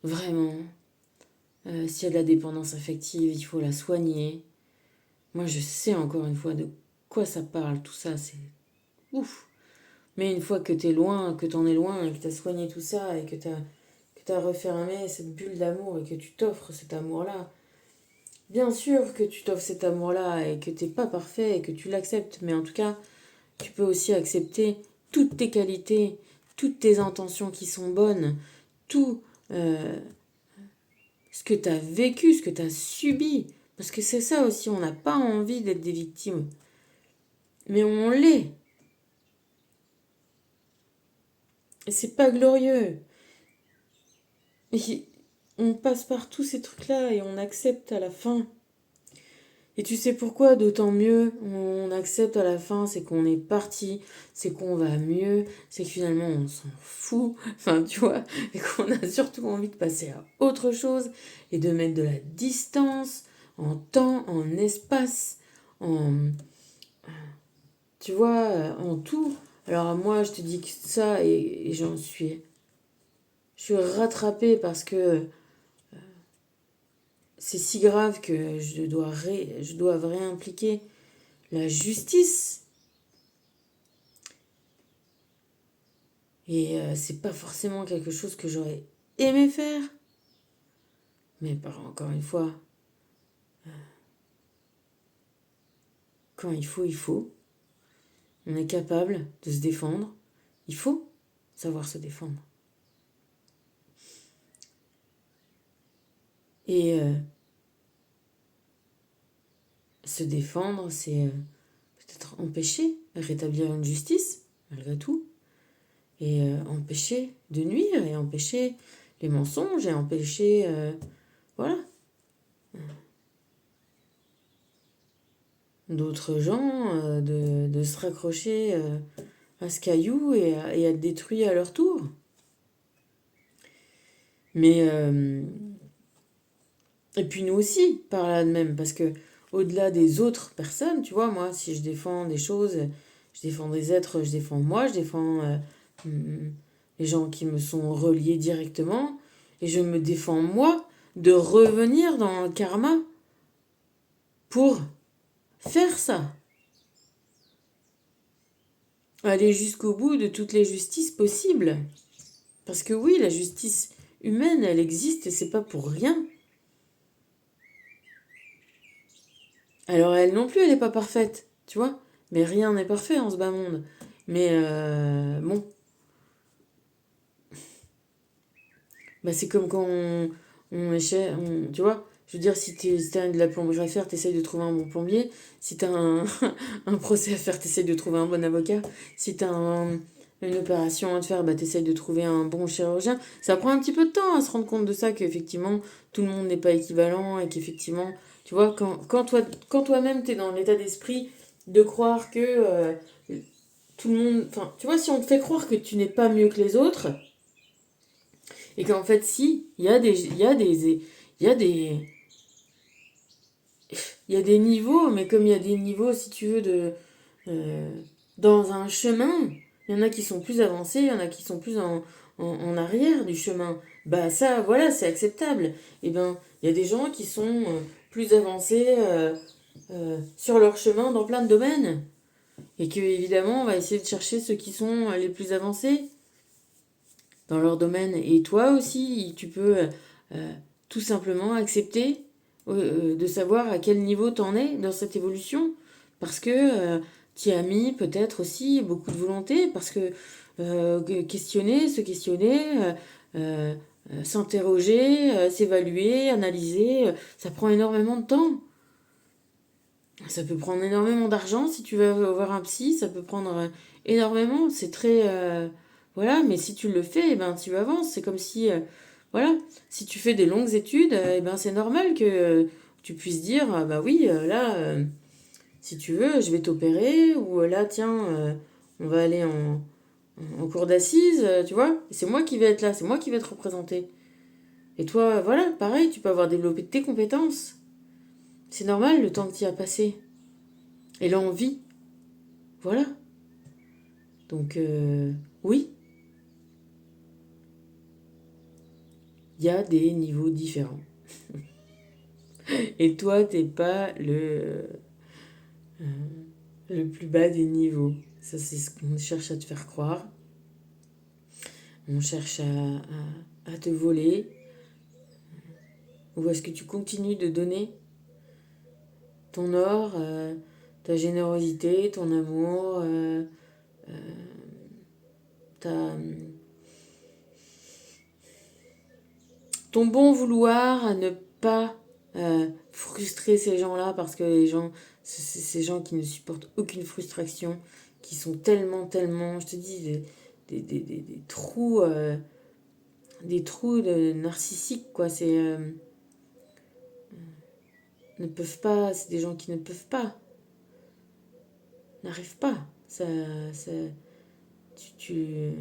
Vraiment. S'il y a de la dépendance affective, il faut la soigner. Moi, je sais encore une fois de quoi ça parle, tout ça, c'est ouf. Mais une fois que t'es loin, que t'en es loin, et que t'as soigné tout ça, et que t'as refermé cette bulle d'amour, et que tu t'offres cet amour-là, bien sûr que tu t'offres cet amour-là, et que t'es pas parfait, et que tu l'acceptes, mais en tout cas, tu peux aussi accepter toutes tes qualités, toutes tes intentions qui sont bonnes, tout euh, ce que t'as vécu, ce que t'as subi. Parce que c'est ça aussi, on n'a pas envie d'être des victimes. Mais on l'est. Et c'est pas glorieux. Et on passe par tous ces trucs-là et on accepte à la fin. Et tu sais pourquoi? D'autant mieux on accepte à la fin, c'est qu'on est parti, c'est qu'on va mieux, c'est que finalement on s'en fout, enfin tu vois, et qu'on a surtout envie de passer à autre chose et de mettre de la distance en temps, en espace, en, tu vois, en tout. Alors moi je te dis que ça et je suis rattrapée parce que c'est si grave que je dois réimpliquer la justice. Et c'est pas forcément quelque chose que j'aurais aimé faire. Mais encore une fois, quand il faut, il faut. On est capable de se défendre. Il faut savoir se défendre. Et se défendre, c'est peut-être empêcher, rétablir une justice, malgré tout. Et empêcher de nuire, et empêcher les mensonges, et empêcher... voilà. D'autres gens de se raccrocher à ce caillou et à être détruits à leur tour. Mais et puis nous aussi, par là de même, parce que au-delà des autres personnes, tu vois, moi, si je défends des choses, je défends des êtres, je défends moi, je défends les gens qui me sont reliés directement, et je me défends moi de revenir dans le karma pour faire ça. Aller jusqu'au bout de toutes les justices possibles. Parce que oui, la justice humaine, elle existe et c'est pas pour rien. Alors elle non plus, elle n'est pas parfaite, tu vois. Mais rien n'est parfait en ce bas monde. Mais bon, bah, c'est comme quand tu vois, je veux dire, si t'as de la plomberie à faire, t'essayes de trouver un bon plombier. Si t'as un procès à faire, t'essayes de trouver un bon avocat. Si une opération à te faire, bah, t'essayes de trouver un bon chirurgien. Ça prend un petit peu de temps à se rendre compte de ça, qu'effectivement, tout le monde n'est pas équivalent et qu'effectivement, tu vois, quand toi-même, t'es dans l'état d'esprit de croire que tout le monde... Enfin, tu vois, si on te fait croire que tu n'es pas mieux que les autres, et qu'en fait, si, il y a des, il y a des niveaux, mais comme il y a des niveaux, si tu veux, euh, dans un chemin, il y en a qui sont plus avancés, il y en a qui sont plus en arrière du chemin. Bah ça, voilà, c'est acceptable. Et ben, il y a des gens qui sont plus avancés sur leur chemin dans plein de domaines. Et que, évidemment, on va essayer de chercher ceux qui sont les plus avancés dans leur domaine. Et toi aussi, tu peux tout simplement accepter de savoir à quel niveau t'en es dans cette évolution. Parce que tu as mis peut-être aussi beaucoup de volonté, parce que se questionner, euh, s'interroger, s'évaluer, analyser, ça prend énormément de temps. Ça peut prendre énormément d'argent si tu veux voir un psy, ça peut prendre énormément, c'est très... voilà, mais si tu le fais, eh ben, tu avances. C'est comme si, voilà, si tu fais des longues études, eh ben, c'est normal que tu puisses dire, ah bah oui, là, si tu veux, je vais t'opérer, ou là, tiens, on va aller en cours d'assises, tu vois, et c'est moi qui vais être là, c'est moi qui vais te représenter. Et toi, voilà, pareil, tu peux avoir développé tes compétences. C'est normal le temps que tu y as passé. Et l'envie. Voilà. Donc, oui, il y a des niveaux différents. Et toi, t'es pas le plus bas des niveaux. Ça, c'est ce qu'on cherche à te faire croire. On cherche à te voler. Ou est-ce que tu continues de donner ton or, ta générosité, ton amour, ta, ton bon vouloir à ne pas frustrer ces gens-là parce que les gens, c'est ces gens qui ne supportent aucune frustration, qui sont tellement, je te dis, des trous de narcissiques, quoi. C'est, ne peuvent pas, c'est des gens qui ne peuvent pas, n'arrivent pas. Ça, tu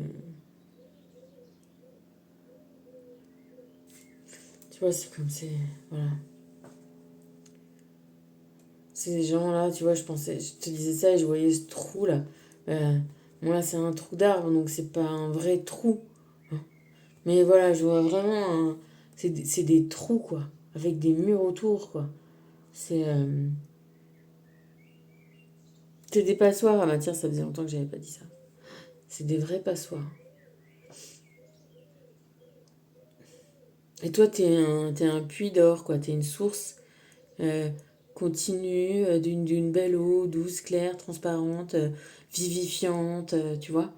vois, c'est comme c'est, voilà. Ces gens-là, tu vois, je te disais ça et je voyais ce trou-là. Euh, bon, là, c'est un trou d'arbre, donc c'est pas un vrai trou. Hein. Mais voilà, je vois vraiment. C'est des trous, quoi. Avec des murs autour, quoi. C'est c'est des passoires. Ah, bah tiens, ça faisait longtemps que j'avais pas dit ça. C'est des vrais passoires. Et toi, t'es un puits d'or, quoi. T'es une source euh, continue d'une belle eau douce, claire, transparente, vivifiante, tu vois.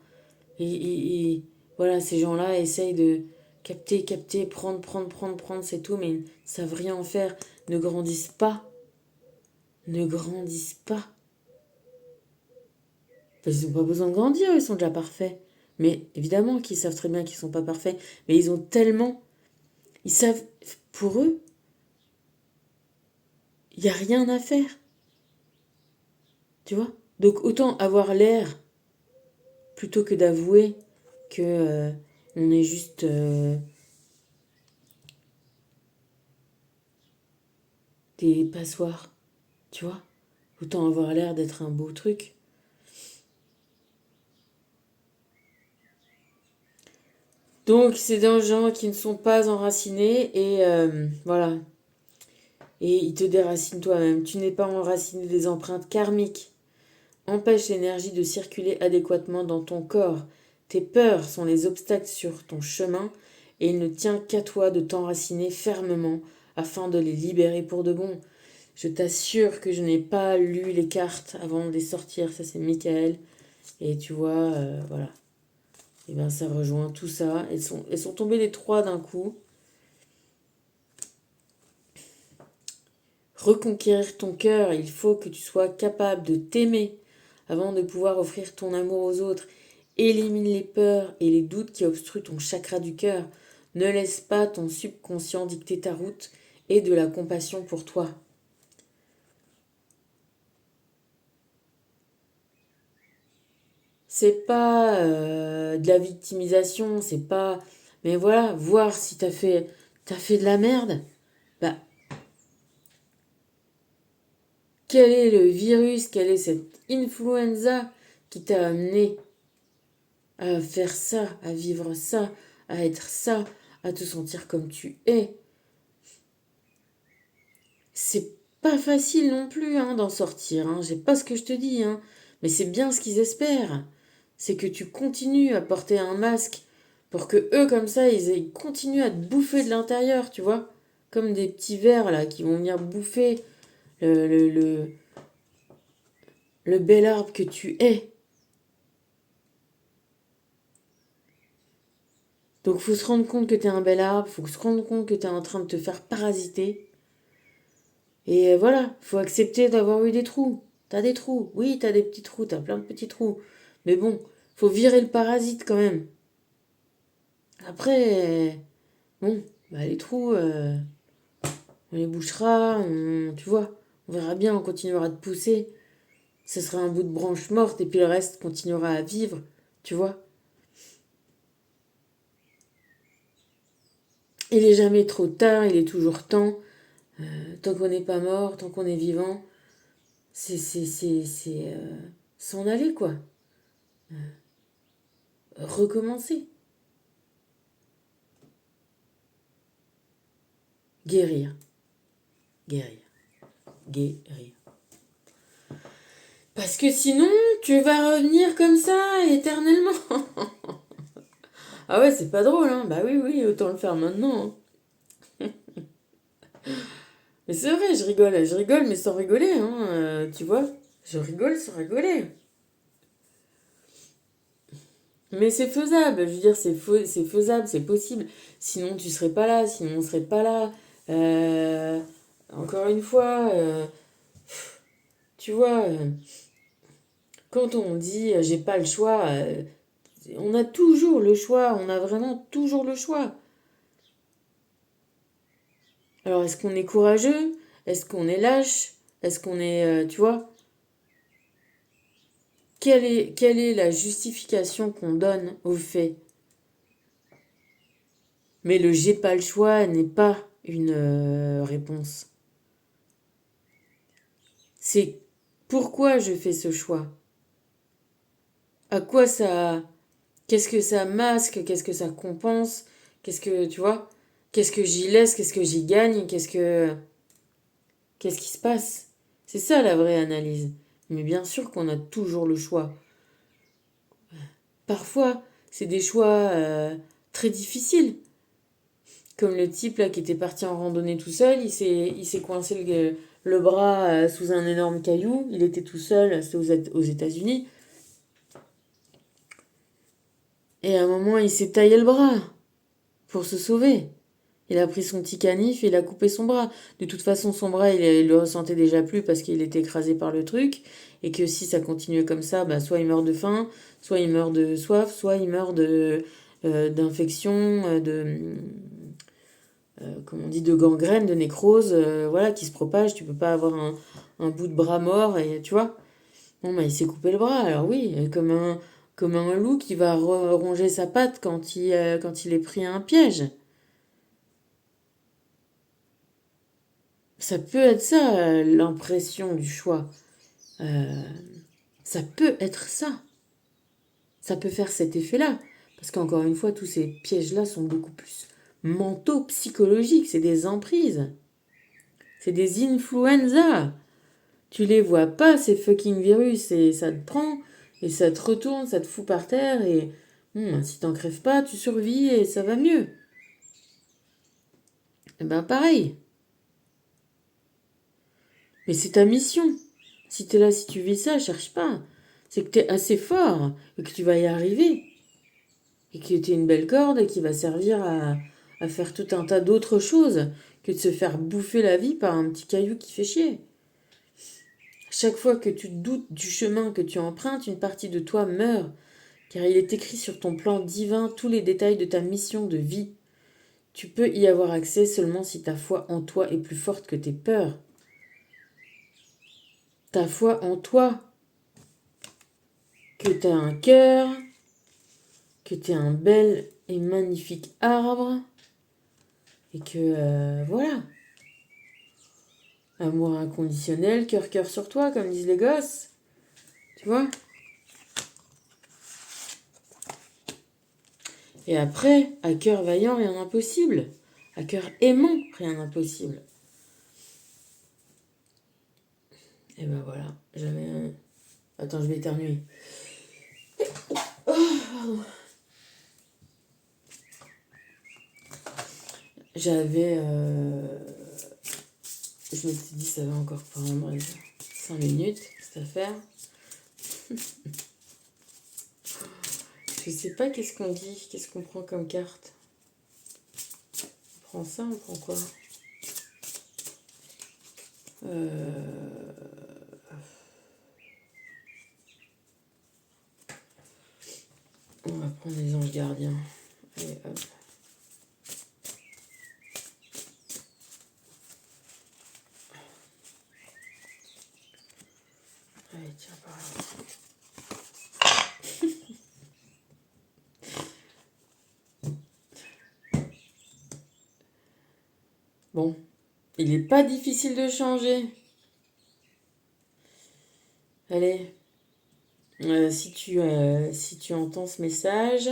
Et voilà, ces gens-là essayent de capter, prendre, c'est tout, mais ils ne savent rien en faire, ne grandissent pas, ne grandissent pas. Parce qu'ils n'ont pas besoin de grandir, ils sont déjà parfaits. Mais évidemment qu'ils savent très bien qu'ils ne sont pas parfaits, mais ils ont tellement... Ils savent, pour eux, il n'y a rien à faire, tu vois. Donc autant avoir l'air plutôt que d'avouer que on est juste des passoires, tu vois. Autant avoir l'air d'être un beau truc. Donc, c'est des gens qui ne sont pas enracinés et voilà. Et ils te déracinent toi-même. Tu n'es pas enraciné des empreintes karmiques. Empêche l'énergie de circuler adéquatement dans ton corps. Tes peurs sont les obstacles sur ton chemin et il ne tient qu'à toi de t'enraciner fermement afin de les libérer pour de bon. Je t'assure que je n'ai pas lu les cartes avant de les sortir. Ça, c'est Michael. Et tu vois, voilà. Et bien, ça rejoint tout ça. Elles sont tombées les trois d'un coup. reconquérir ton cœur, il faut que tu sois capable de t'aimer avant de pouvoir offrir ton amour aux autres. Élimine les peurs et les doutes qui obstruent ton chakra du cœur. Ne laisse pas ton subconscient dicter ta route et de la compassion pour toi. C'est pas de la victimisation, c'est pas... Mais voilà, voir si t'as fait de la merde, bah, quel est le virus, quelle est cette influenza qui t'a amené à faire ça, à vivre ça, à être ça, à te sentir comme tu es. C'est pas facile non plus d'en sortir, j'ai pas ce que je te dis, mais c'est bien ce qu'ils espèrent. C'est que tu continues à porter un masque pour que eux, comme ça, ils continuent à te bouffer de l'intérieur, tu vois. Comme des petits vers, là, qui vont venir bouffer le, le, le, le bel arbre que tu es. Donc, faut se rendre compte que t'es un bel arbre, faut se rendre compte que t'es en train de te faire parasiter. Et voilà, faut accepter d'avoir eu des trous. T'as des trous, oui, t'as des petits trous, t'as plein de petits trous. Mais bon, faut virer le parasite quand même. Après, bon, bah les trous, on les bouchera, tu vois, on verra bien, on continuera de pousser. Ce sera un bout de branche morte et puis le reste continuera à vivre, tu vois. Il est jamais trop tard, il est toujours temps. Tant qu'on n'est pas mort, tant qu'on est vivant, c'est s'en aller, quoi. Recommencer. Guérir. Guérir. Guérir. Parce que sinon, tu vas revenir comme ça éternellement. Ah ouais, c'est pas drôle, Bah oui, oui, autant le faire maintenant. Mais c'est vrai, je rigole, mais sans rigoler, tu vois. Je rigole sans rigoler. Mais c'est faisable, je veux dire, c'est faisable, c'est possible. Sinon, tu serais pas là, sinon, on serait pas là. Euh, Encore une fois, tu vois, quand on dit j'ai pas le choix, on a toujours le choix, on a vraiment toujours le choix. Alors, est-ce qu'on est courageux? Est-ce qu'on est lâche? Est-ce qu'on est, tu vois, quelle est la justification qu'on donne au fait? Mais le j'ai pas le choix n'est pas une réponse. C'est pourquoi je fais ce choix. À quoi ça... Qu'est-ce que ça masque? Qu'est-ce que ça compense? Qu'est-ce que, tu vois? Qu'est-ce que j'y laisse? Qu'est-ce que j'y gagne? Qu'est-ce qui se passe? C'est ça la vraie analyse. Mais bien sûr qu'on a toujours le choix. Parfois, c'est des choix très difficiles. Comme le type là qui était parti en randonnée tout seul, il s'est coincé le bras sous un énorme caillou. Il était tout seul, c'était aux États-Unis. Et à un moment, il s'est taillé le bras pour se sauver. Il a pris son petit canif et il a coupé son bras. De toute façon, son bras, il le ressentait déjà plus parce qu'il était écrasé par le truc. Et que si ça continuait comme ça, bah, soit il meurt de faim, soit il meurt de soif, soit il meurt d'infection, comme on dit, de gangrène, de nécrose, voilà, qui se propage. Tu peux pas avoir un bout de bras mort, et tu vois. Bon, bah, il s'est coupé le bras. Alors oui, comme un loup qui va ronger sa patte quand il est pris à un piège. Ça peut être ça, l'impression du choix. Euh, Ça peut être ça. Ça peut faire cet effet-là. Parce qu'encore une fois, tous ces pièges-là sont beaucoup plus mentaux, psychologiques. C'est des emprises. C'est des influenza. Tu les vois pas, ces fucking virus, et ça te prend, et ça te retourne, ça te fout par terre, et si t'en crèves pas, tu survis et ça va mieux. Et ben pareil. Mais c'est ta mission. Si t'es là, si tu vis ça, cherche pas. C'est que t'es assez fort et que tu vas y arriver. Et que t'es une belle corde qui va servir à à faire tout un tas d'autres choses que de se faire bouffer la vie par un petit caillou qui fait chier. Chaque fois que tu doutes du chemin que tu empruntes, une partie de toi meurt, car il est écrit sur ton plan divin tous les détails de ta mission de vie. Tu peux y avoir accès seulement si ta foi en toi est plus forte que tes peurs. Ta foi en toi, que tu as un cœur, que tu es un bel et magnifique arbre, et que voilà. Amour inconditionnel, cœur sur toi, comme disent les gosses. Tu vois? Et après, à cœur vaillant, rien d'impossible. À cœur aimant, rien d'impossible. Et ben voilà, j'avais... Attends, je vais éternuer. J'avais... Je m'étais dit, ça va encore prendre 5 minutes, cette affaire. Je sais pas qu'est-ce qu'on dit, qu'est-ce qu'on prend comme carte. On prend ça, on prend quoi? On va prendre les anges gardiens. Allez, hop. Allez, tiens, par là. Bon, il n'est pas difficile de changer. Allez, si tu entends ce message,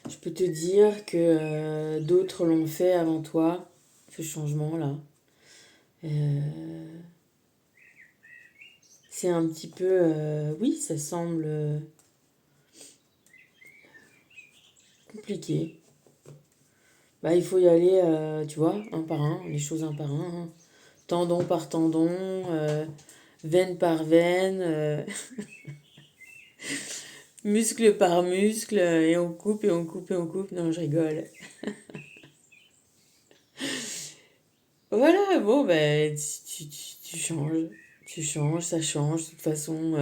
je peux te dire que d'autres l'ont fait avant toi, ce changement-là. C'est un petit peu... oui, ça semble compliqué. Bah, il faut y aller, tu vois, un par un, les choses un par un. Hein. Tendon par tendon, veine par veine, muscle par muscle, et on coupe, et on coupe, et on coupe. Non, je rigole. Voilà, bon, ben, tu changes. Tu changes, ça change. De toute façon,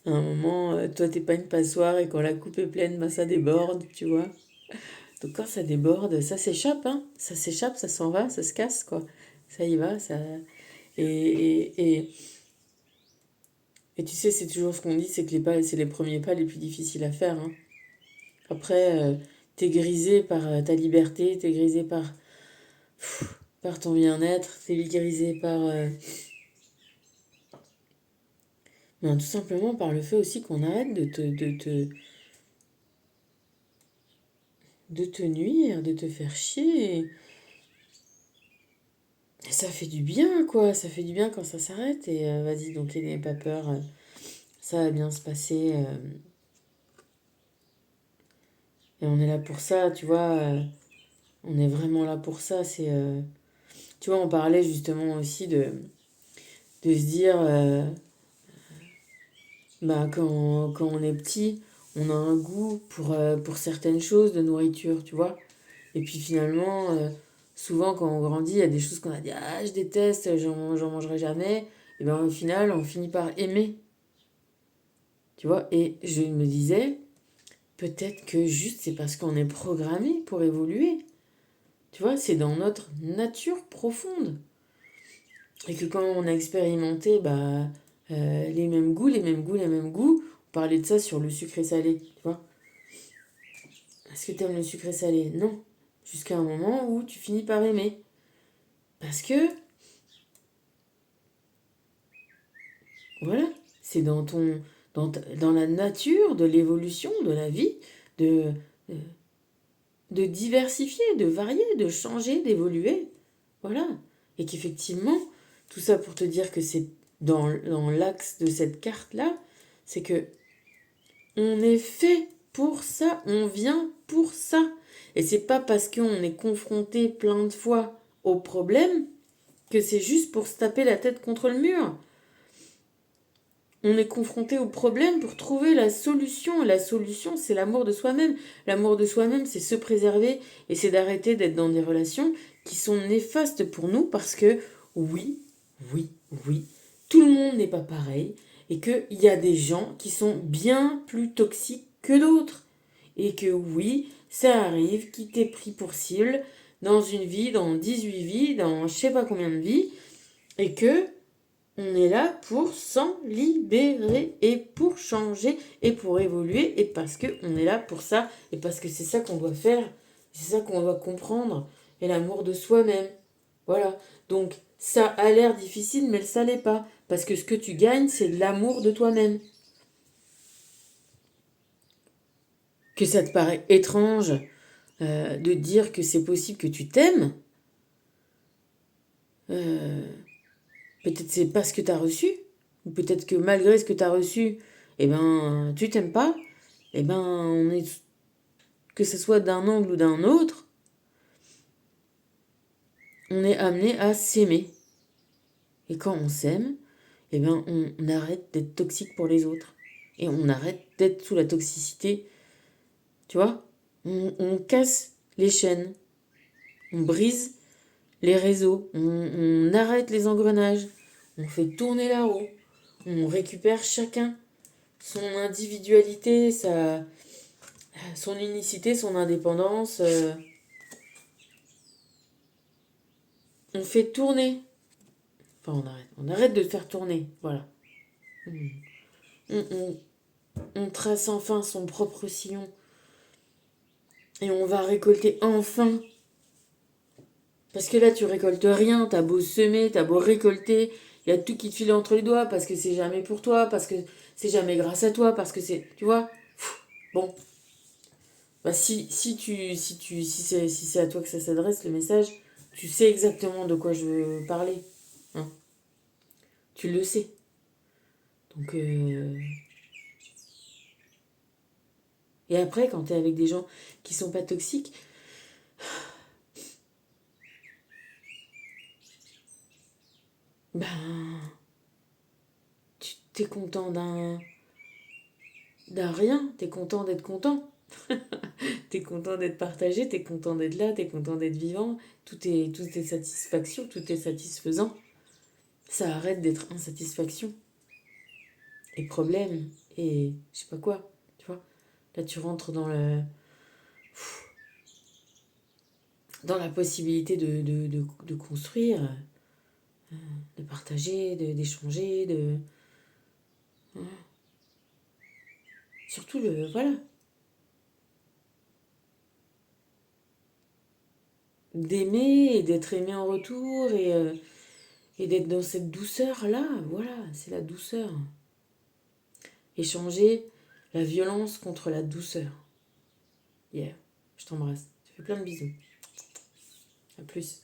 à un moment, toi, t'es pas une passoire, et quand la coupe est pleine, ben, ça déborde, tu vois. Donc quand ça déborde, ça s'échappe, hein. Ça s'échappe, ça s'en va, ça se casse, quoi. Ça y va, ça... Et, et, et, et tu sais, c'est toujours ce qu'on dit, c'est que les pas, c'est les premiers pas les plus difficiles à faire, hein. Après, t'es grisé par ta liberté, t'es grisé par ton bien-être, t'es grisé par... non, tout simplement par le fait aussi qu'on arrête de te nuire, de te faire chier. Et ça fait du bien, quoi. Ça fait du bien quand ça s'arrête. Et vas-y, donc n'aie pas peur. Ça va bien se passer. Et on est là pour ça, tu vois. On est vraiment là pour ça. C'est, tu vois, on parlait justement aussi de se dire, bah, quand on est petit, on a un goût pour certaines choses de nourriture, tu vois. Et puis finalement, souvent quand on grandit, il y a des choses qu'on a dit, ah, je déteste, j'en mangerai jamais. Et bien au final, on finit par aimer, tu vois. Et je me disais, peut-être que juste c'est parce qu'on est programmé pour évoluer. Tu vois, c'est dans notre nature profonde. Et que quand on a expérimenté les mêmes goûts, les mêmes goûts, les mêmes goûts, on parlait de ça sur le sucré salé, tu vois. Est-ce que tu aimes le sucré salé? Non. Jusqu'à un moment où tu finis par aimer. Parce que, voilà, c'est dans la nature de l'évolution de la vie, de, de diversifier, de varier, de changer, d'évoluer. Voilà. Et qu'effectivement, tout ça pour te dire que c'est dans l'axe de cette carte-là, c'est que on est fait pour ça, on vient pour ça. Et c'est pas parce qu'on est confronté plein de fois au problème que c'est juste pour se taper la tête contre le mur. on est confronté au problème pour trouver la solution. La solution, c'est l'amour de soi-même. L'amour de soi-même, c'est se préserver et c'est d'arrêter d'être dans des relations qui sont néfastes pour nous parce que oui, oui, oui, tout le monde n'est pas pareil et qu'il y a des gens qui sont bien plus toxiques que d'autres. Et que oui, ça arrive qui t'ait pris pour cible dans une vie, dans 18 vies, dans je sais pas combien de vies, et que on est là pour s'en libérer et pour changer et pour évoluer et parce que on est là pour ça et parce que c'est ça qu'on doit faire, c'est ça qu'on doit comprendre et l'amour de soi-même. Voilà. Donc ça a l'air difficile mais ça l'est pas parce que ce que tu gagnes c'est de l'amour de toi-même. Que ça te paraît étrange de dire que c'est possible que tu t'aimes, euh, peut-être c'est pas ce que tu as reçu ou peut-être que malgré ce que tu as reçu, eh ben tu t'aimes pas. Eh ben, on est, que ce soit d'un angle ou d'un autre, on est amené à s'aimer. Et quand on s'aime, eh ben, on arrête d'être toxique pour les autres. Et on arrête d'être sous la toxicité. Tu vois, on casse les chaînes. On brise les réseaux. On arrête les engrenages. On fait tourner la roue. On récupère chacun son individualité, son unicité, son indépendance. On fait tourner. Enfin, on arrête de faire tourner. Voilà. On, on- on trace enfin son propre sillon. Et on va récolter enfin. Parce que là, tu récoltes rien. T'as beau semer, t'as beau récolter. Il y a tout qui te file entre les doigts parce que c'est jamais pour toi, parce que c'est jamais grâce à toi, parce que c'est. Tu vois. Bon. Bah, si c'est à toi que ça s'adresse, le message, tu sais exactement de quoi je veux parler. Hein. Tu le sais. Donc, et après, quand t'es avec des gens qui sont pas toxiques, ben, tu t'es content d'un rien, t'es content d'être content. T'es content d'être partagé, t'es content d'être là, t'es content d'être vivant. Tout est satisfaction, tout est satisfaisant. Ça arrête d'être insatisfaction et problème et je sais pas quoi, tu vois. Là, tu rentres dans la possibilité de construire, de partager, d'échanger, surtout voilà, d'aimer et d'être aimé en retour et d'être dans cette douceur-là. Voilà, c'est la douceur. Échanger la violence contre la douceur. Yeah, je t'embrasse. Je te fais plein de bisous. À plus.